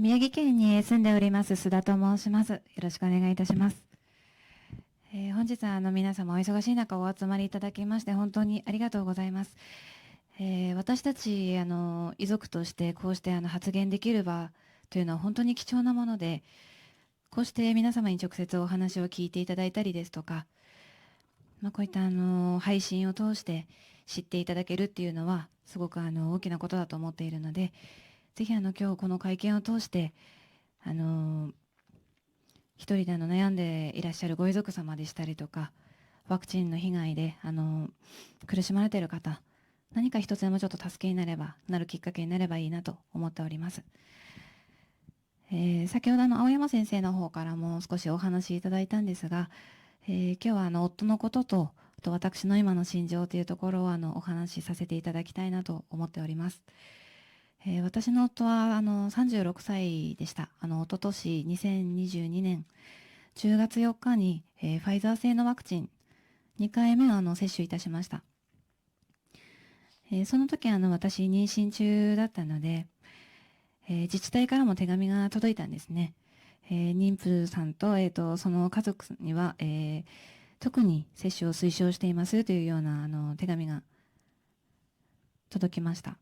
宮城県に住んでおります須田と申します。よろしくお願いいたします。本日は皆様お忙しい中お集まりいただきまして本当にありがとうございます。私たち遺族としてこうして発言できる場というのは本当に貴重なもので、こうして皆様に直接お話を聞いていただいたりですとか、こういった配信を通して知っていただけるっていうのはすごく大きなことだと思っているので、ぜひ今日この会見を通して一人で悩んでいらっしゃるご遺族様でしたりとか、ワクチンの被害で苦しまれている方、何か一つでもちょっと助けになるきっかけになればいいなと思っております。先ほど青山先生の方からも少しお話しいただいたんですが、今日は夫のことと、あと私の今の心情というところをお話しさせていただきたいなと思っております。私の夫は36歳でした。一昨年2022年10月4日に、ファイザー製のワクチン2回目を接種いたしました。その時私妊娠中だったので、自治体からも手紙が届いたんですね。妊婦さんと、その家族には、特に接種を推奨していますというような手紙が届きました。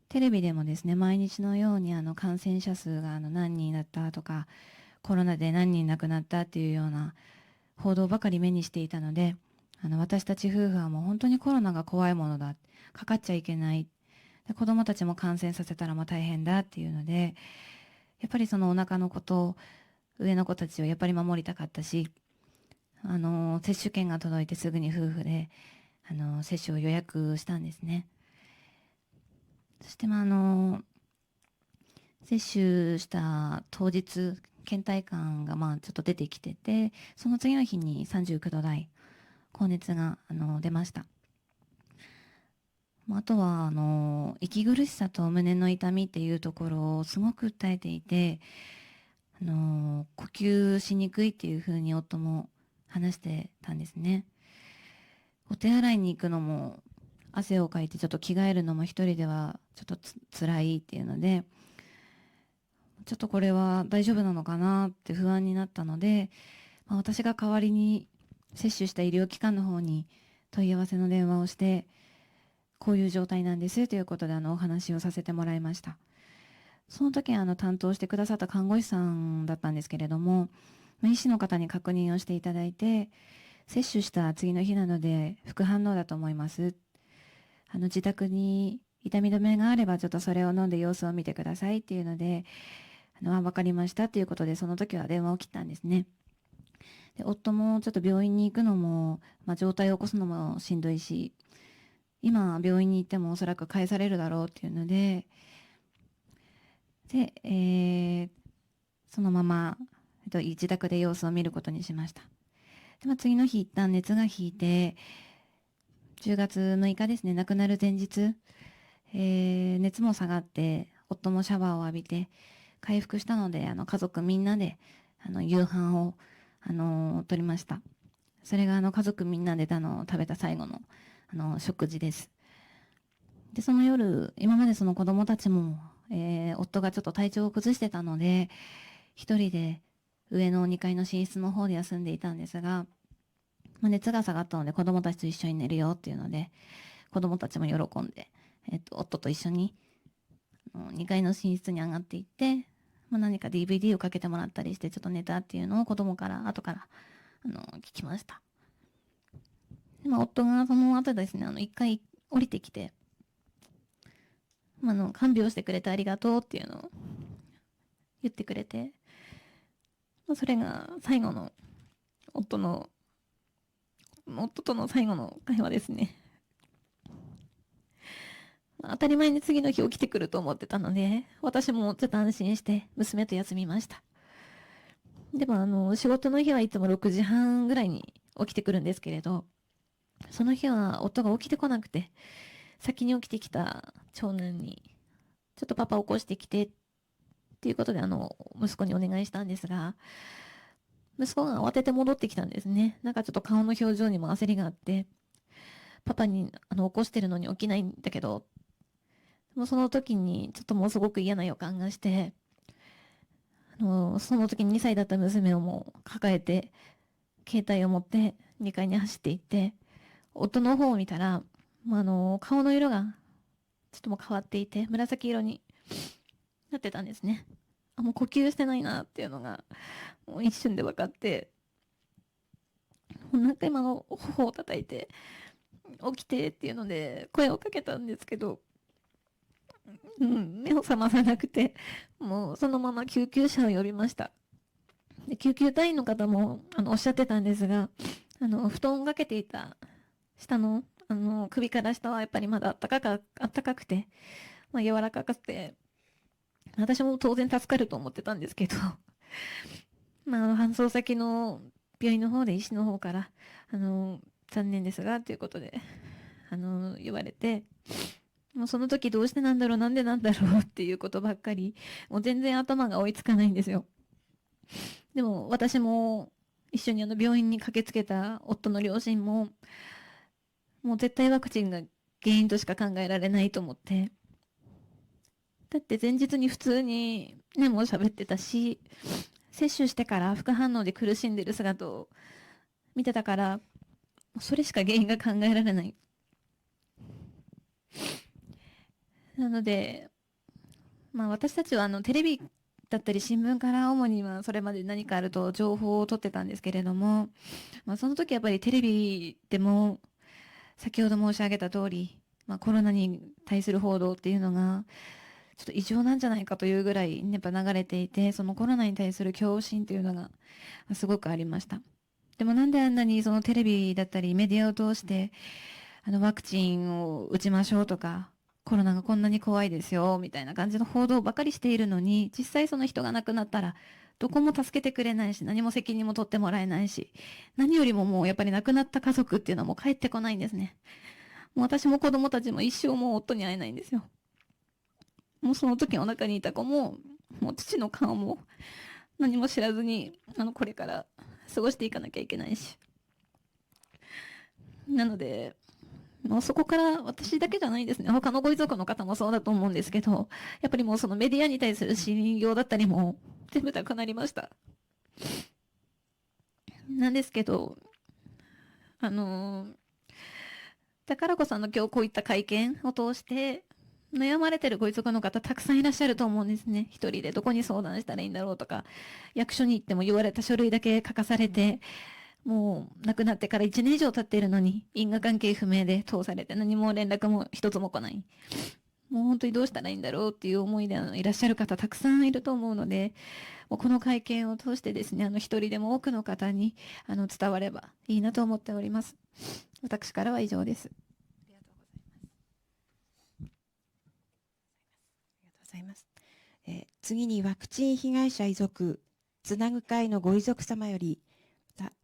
テレビでもですね、毎日のように感染者数が何人だったとか、コロナで何人亡くなったっていうような報道ばかり目にしていたので、私たち夫婦はもう本当にコロナが怖いものだ。かかっちゃいけない。で、子供たちも感染させたらもう大変だっていうので、やっぱりそのお腹の子と上の子たちをやっぱり守りたかったし、接種券が届いてすぐに夫婦で、接種を予約したんですね。そして接種した当日、倦怠感がちょっと出てきてて、その次の日に39度台、高熱が出ました。あとは息苦しさと胸の痛みっていうところをすごく訴えていて、呼吸しにくいっていうふうに夫も話してたんですね。お手洗いに行くのも汗をかいてちょっと着替えるのも一人ではちょっと辛いっていうので、ちょっとこれは大丈夫なのかなって不安になったので、私が代わりに接種した医療機関の方に問い合わせの電話をして、こういう状態なんですということでお話をさせてもらいました。その時担当してくださった看護師さんだったんですけれども、医師の方に確認をしていただいて、接種した次の日なので副反応だと思います。自宅に痛み止めがあればちょっとそれを飲んで様子を見てくださいっていうので、わかりましたっていうことでその時は電話を切ったんですね。で、夫もちょっと病院に行くのも、状態を起こすのもしんどいし、今病院に行ってもおそらく返されるだろうっていうので、そのまま、自宅で様子を見ることにしました。で、次の日一旦熱が引いて、10月6日ですね、亡くなる前日、熱も下がって、夫もシャワーを浴びて、回復したので、家族みんなで、夕飯を、取りました。それが、家族みんなで、食べた最後の、食事です。で、その夜、今までその子供たちも、夫がちょっと体調を崩してたので、一人で上の2階の寝室の方で休んでいたんですが、熱が下がったので子供たちと一緒に寝るよっていうので、子供たちも喜んで、夫と一緒に2階の寝室に上がっていって、何か DVD をかけてもらったりしてちょっと寝たっていうのを子供から後から聞きました。で、夫がその後ですね、1回降りてきて、看病してくれてありがとうっていうのを言ってくれて、それが最後の夫との最後の会話ですね。当たり前に次の日起きてくると思ってたので、私もちょっと安心して娘と休みました。でも仕事の日はいつも6時半ぐらいに起きてくるんですけれど、その日は夫が起きてこなくて、先に起きてきた長男に、ちょっとパパ起こしてきてっていうことで息子にお願いしたんですが、息子が慌てて戻ってきたんですね。なんかちょっと顔の表情にも焦りがあって、パパに起こしてるのに起きないんだけど、もうその時にちょっともうすごく嫌な予感がして、その時に2歳だった娘をもう抱えて、携帯を持って2階に走っていって、夫の方を見たら、顔の色がちょっともう変わっていて、紫色になってたんですね。もう呼吸してないなっていうのが、もう一瞬で分かって、もう何回も頬を叩いて、起きてっていうので声をかけたんですけど、目を覚まさなくて、もうそのまま救急車を呼びました。で救急隊員の方もおっしゃってたんですが、布団をかけていた下の首から下はやっぱりまだあったかくて、柔らかくて、私も当然助かると思ってたんですけど、搬送先の病院の方で医師の方から残念ですがということで言われて、もうその時どうしてなんだろう、なんでなんだろうっていうことばっかり、もう全然頭が追いつかないんですよ。でも私も一緒に病院に駆けつけた夫の両親も、もう絶対ワクチンが原因としか考えられないと思って、だって前日に普通にね、もう喋ってたし、接種してから副反応で苦しんでる姿を見てたから、それしか原因が考えられない。なので、私たちはテレビだったり新聞から主にはそれまで何かあると情報を取ってたんですけれども、その時やっぱりテレビでも先ほど申し上げた通り、コロナに対する報道っていうのがちょっと異常なんじゃないかというぐらいやっぱ流れていて、そのコロナに対する恐怖心というのがすごくありました。でもなんであんなにそのテレビだったりメディアを通してワクチンを打ちましょうとか、コロナがこんなに怖いですよみたいな感じの報道ばかりしているのに、実際その人が亡くなったらどこも助けてくれないし、何も責任も取ってもらえないし、何よりももうやっぱり亡くなった家族っていうのはもう帰ってこないんですね。もう私も子供たちも一生もう夫に会えないんですよ。もうその時お腹にいた子も、もう父の顔も何も知らずにこれから過ごしていかなきゃいけないし、なのでもうそこから私だけじゃないですね、他のご遺族の方もそうだと思うんですけど、やっぱりもうそのメディアに対する信用だったりも全部なくなりました。なんですけど、あのー宝子さんの今日こういった会見を通して悩まれてるご遺族の方たくさんいらっしゃると思うんですね。一人でどこに相談したらいいんだろうとか、役所に行っても言われた書類だけ書かされて、もう亡くなってから1年以上経っているのに因果関係不明で通されて何も連絡も一つも来ない。もう本当にどうしたらいいんだろうっていう思いでいらっしゃる方たくさんいると思うので、もうこの会見を通してですね、一人でも多くの方に伝わればいいなと思っております。私からは以上です。ありがとうございます。次にワクチン被害者遺族つなぐ会のご遺族様より